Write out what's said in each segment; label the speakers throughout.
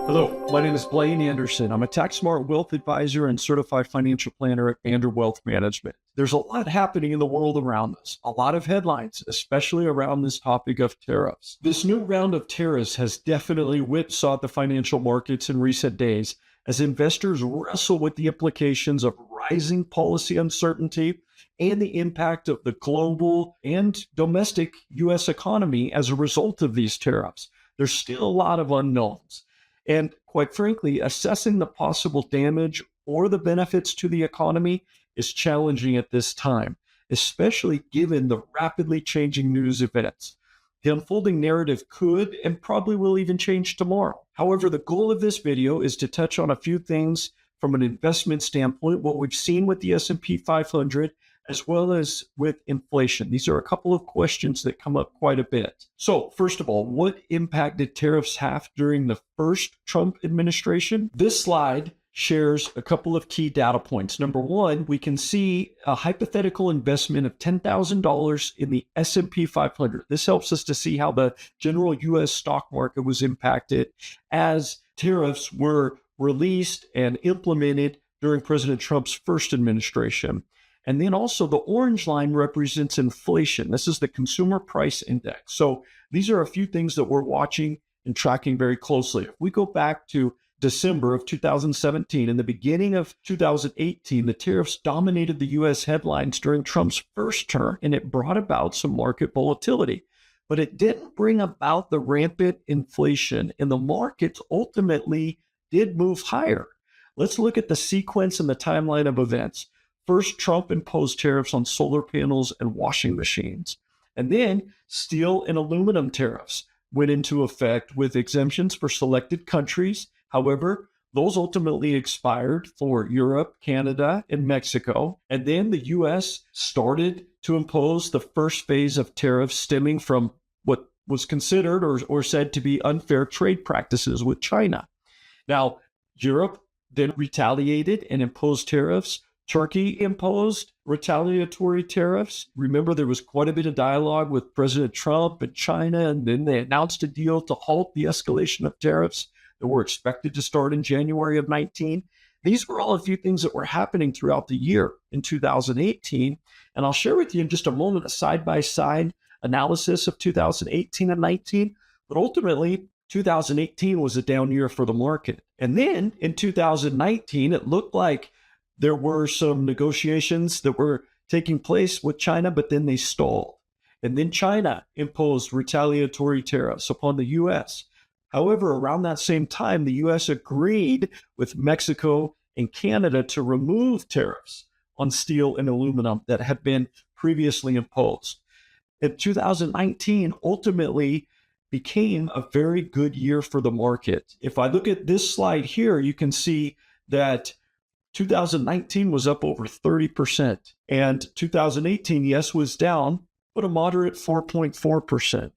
Speaker 1: Hello, my name is Blaine Anderson. I'm a tax smart wealth advisor and certified financial planner at Vander Wealth Management. There's a lot happening in the world around us, a lot of headlines, especially around this topic of tariffs. This new round of tariffs has definitely whipsawed the financial markets in recent days as investors wrestle with the implications of rising policy uncertainty and the impact of the global and domestic U.S. economy as a result of these tariffs. There's still a lot of unknowns. And quite frankly, assessing the possible damage or the benefits to the economy is challenging at this time, especially given the rapidly changing news events. The unfolding narrative could and probably will even change tomorrow. However, the goal of this video is to touch on a few things from an investment standpoint, what we've seen with the S&P 500, as well as with inflation. These are a couple of questions that come up quite a bit. So first of all, what impact did tariffs have during the first Trump administration? This slide shares a couple of key data points. Number one, we can see a hypothetical investment of $10,000 in the S&P 500. This helps us to see how the general U.S. stock market was impacted as tariffs were released and implemented during President Trump's first administration. And then also the orange line represents inflation. This is the consumer price index. So these are a few things that we're watching and tracking very closely. If we go back to December of 2017 and the beginning of 2018, the tariffs dominated the U.S. headlines during Trump's first term, and it brought about some market volatility. But it didn't bring about the rampant inflation, and the markets ultimately did move higher. Let's look at the sequence and the timeline of events. First, Trump imposed tariffs on solar panels and washing machines. And then steel and aluminum tariffs went into effect with exemptions for selected countries. However, those ultimately expired for Europe, Canada, and Mexico. And then the U.S. started to impose the first phase of tariffs stemming from what was considered or said to be unfair trade practices with China. Now, Europe then retaliated and imposed tariffs. Turkey imposed retaliatory tariffs. Remember, there was quite a bit of dialogue with President Trump and China, and then they announced a deal to halt the escalation of tariffs that were expected to start in January of 19. These were all a few things that were happening throughout the year in 2018. And I'll share with you in just a moment a side-by-side analysis of 2018 and 19. But ultimately, 2018 was a down year for the market. And then in 2019, it looked like there were some negotiations that were taking place with China, but then they stalled. And then China imposed retaliatory tariffs upon the U.S. However, around that same time, the U.S. agreed with Mexico and Canada to remove tariffs on steel and aluminum that had been previously imposed. And 2019 ultimately became a very good year for the market. If I look at this slide here, you can see that 2019 was up over 30%, and 2018, yes, was down, but a moderate 4.4%.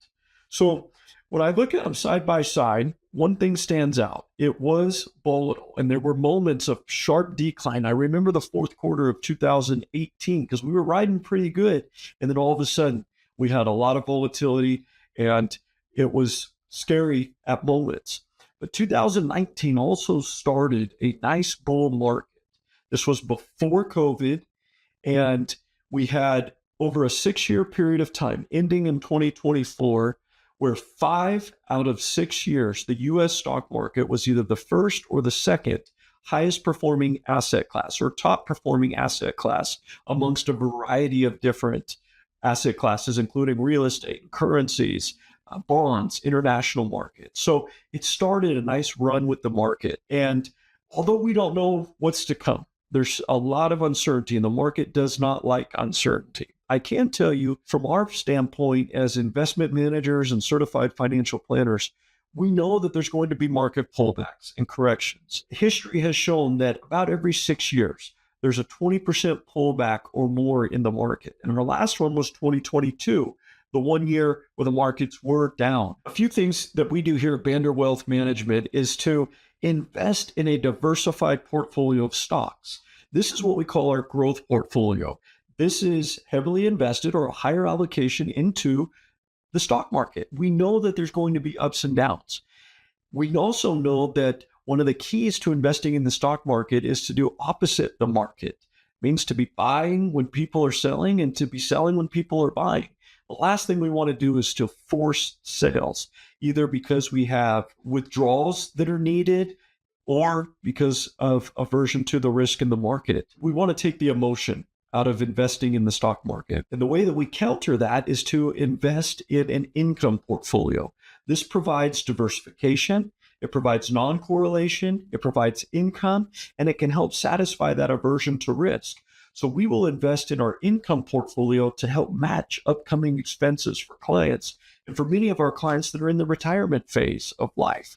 Speaker 1: So when I look at them side by side, one thing stands out. It was volatile, and there were moments of sharp decline. I remember the fourth quarter of 2018 because we were riding pretty good, and then all of a sudden, we had a lot of volatility, and it was scary at moments. But 2019 also started a nice bull market. This was before COVID, and we had over a 6-year period of time ending in 2024, where 5 out of 6 years, the U.S. stock market was either the first or the second highest performing asset class or top performing asset class amongst a variety of different asset classes, including real estate, currencies, bonds, international markets. So it started a nice run with the market. And although we don't know what's to come, there's a lot of uncertainty, and the market does not like uncertainty. I can tell you from our standpoint as investment managers and certified financial planners, we know that there's going to be market pullbacks and corrections. History has shown that about every 6 years, there's a 20% pullback or more in the market. And our last one was 2022, the 1 year where the markets were down. A few things that we do here at Vander Wealth Management is to invest in a diversified portfolio of stocks. This is what we call our growth portfolio. This is heavily invested or a higher allocation into the stock market. We know that there's going to be ups and downs. We also know that one of the keys to investing in the stock market is to do opposite the market. It means to be buying when people are selling and to be selling when people are buying. The last thing we want to do is to force sales, either because we have withdrawals that are needed or because of aversion to the risk in the market. We want to take the emotion out of investing in the stock market. And the way that we counter that is to invest in an income portfolio. This provides diversification, it provides non-correlation, it provides income, and it can help satisfy that aversion to risk. So we will invest in our income portfolio to help match upcoming expenses for clients and for many of our clients that are in the retirement phase of life.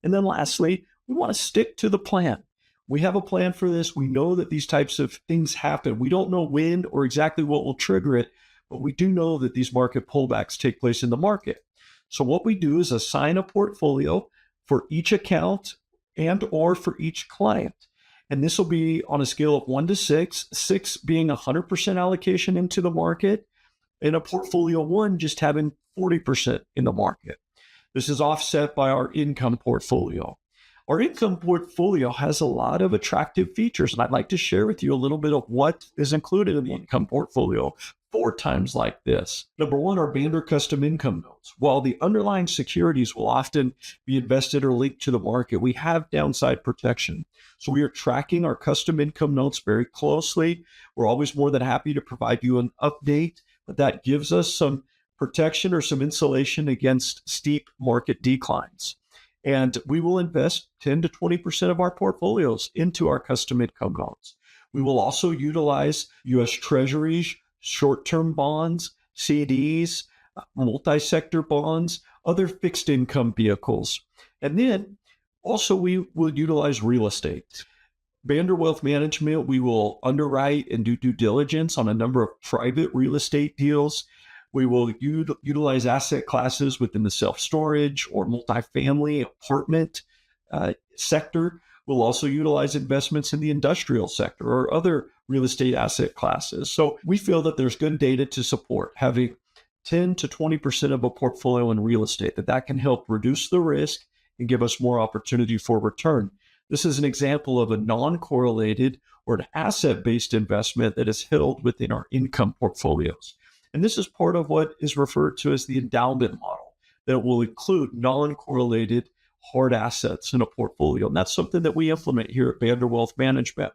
Speaker 1: And then lastly, we want to stick to the plan. We have a plan for this. We know that these types of things happen. We don't know when or exactly what will trigger it, but we do know that these market pullbacks take place in the market. So what we do is assign a portfolio for each account and or for each client. And this will be on a scale of 1 to 6, 6 being 100% allocation into the market, and a portfolio 1 just having 40% in the market. This is offset by our income portfolio. Our income portfolio has a lot of attractive features, and I'd like to share with you a little bit of what is included in the income portfolio 4 times like this. Number 1, our Bander custom income notes. While the underlying securities will often be invested or linked to the market, we have downside protection. So we are tracking our custom income notes very closely. We're always more than happy to provide you an update, but that gives us some protection or some insulation against steep market declines. And we will invest 10 to 20% of our portfolios into our custom income notes. We will also utilize U.S. Treasuries, short-term bonds, CDs, multi-sector bonds, other fixed income vehicles. And then also we will utilize real estate. Bander Wealth Management, we will underwrite and do due diligence on a number of private real estate deals. We will utilize asset classes within the self-storage or multifamily apartment sector. We'll also utilize investments in the industrial sector or other real estate asset classes. So we feel that there's good data to support having 10 to 20% of a portfolio in real estate, that can help reduce the risk and give us more opportunity for return. This is an example of a non-correlated or an asset-based investment that is held within our income portfolios. And this is part of what is referred to as the endowment model, that will include non-correlated hard assets in a portfolio. And that's something that we implement here at Bander Wealth Management.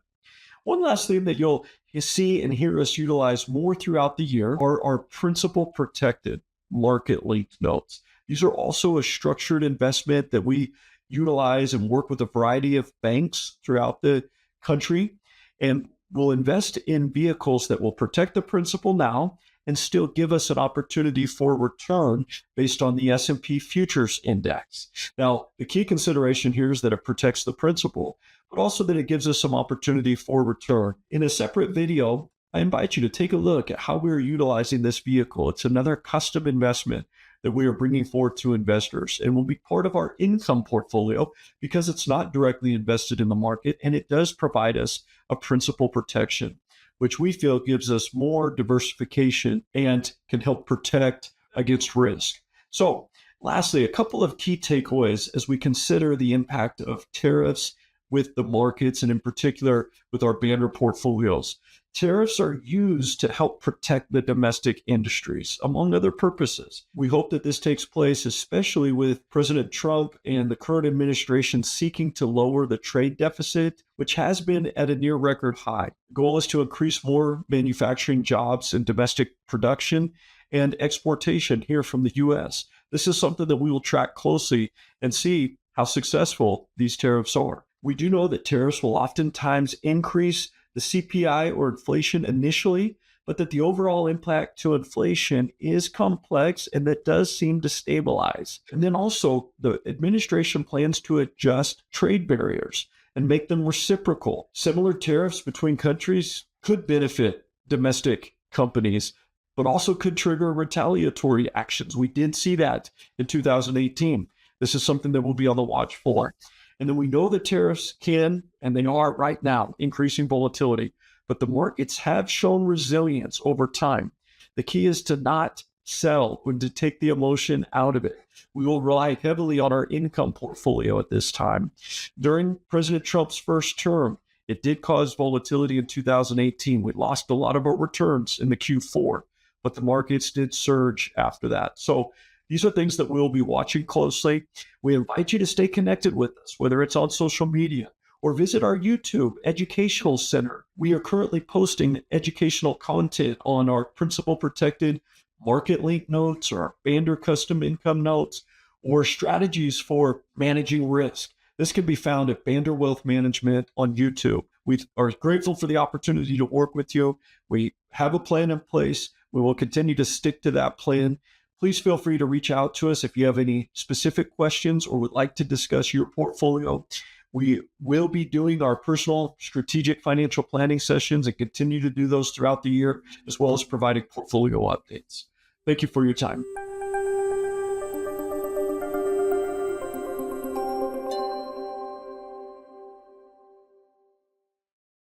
Speaker 1: One last thing that you'll see and hear us utilize more throughout the year are our principal protected market-linked notes. These are also a structured investment that we utilize and work with a variety of banks throughout the country. And we'll invest in vehicles that will protect the principal now and still give us an opportunity for return based on the S&P Futures Index. Now, the key consideration here is that it protects the principal, but also that it gives us some opportunity for return. In a separate video, I invite you to take a look at how we're utilizing this vehicle. It's another custom investment that we are bringing forward to investors and will be part of our income portfolio because it's not directly invested in the market and it does provide us a principal protection, which we feel gives us more diversification and can help protect against risk. So lastly, a couple of key takeaways as we consider the impact of tariffs with the markets and in particular with our Bander portfolios. Tariffs are used to help protect the domestic industries, among other purposes. We hope that this takes place, especially with President Trump and the current administration seeking to lower the trade deficit, which has been at a near record high. The goal is to increase more manufacturing jobs and domestic production and exportation here from the U.S. This is something that we will track closely and see how successful these tariffs are. We do know that tariffs will oftentimes increase the CPI or inflation initially, but that the overall impact to inflation is complex and that does seem to stabilize. And then also the administration plans to adjust trade barriers and make them reciprocal. Similar tariffs between countries could benefit domestic companies, but also could trigger retaliatory actions. We did see that in 2018. This is something that we'll be on the watch for. And then we know that tariffs can, and they are right now, increasing volatility, but the markets have shown resilience over time. The key is to not sell, when to take the emotion out of it. We will rely heavily on our income portfolio at this time. During President Trump's first term, it did cause volatility in 2018. We lost a lot of our returns in the Q4, but the markets did surge after that. So these are things that we'll be watching closely. We invite you to stay connected with us, whether it's on social media or visit our YouTube Educational Center. We are currently posting educational content on our principal protected market link notes or our Bander custom income notes or strategies for managing risk. This can be found at Bander Wealth Management on YouTube. We are grateful for the opportunity to work with you. We have a plan in place. We will continue to stick to that plan. Please feel free to reach out to us if you have any specific questions or would like to discuss your portfolio. We will be doing our personal strategic financial planning sessions and continue to do those throughout the year, as well as providing portfolio updates. Thank you for your time.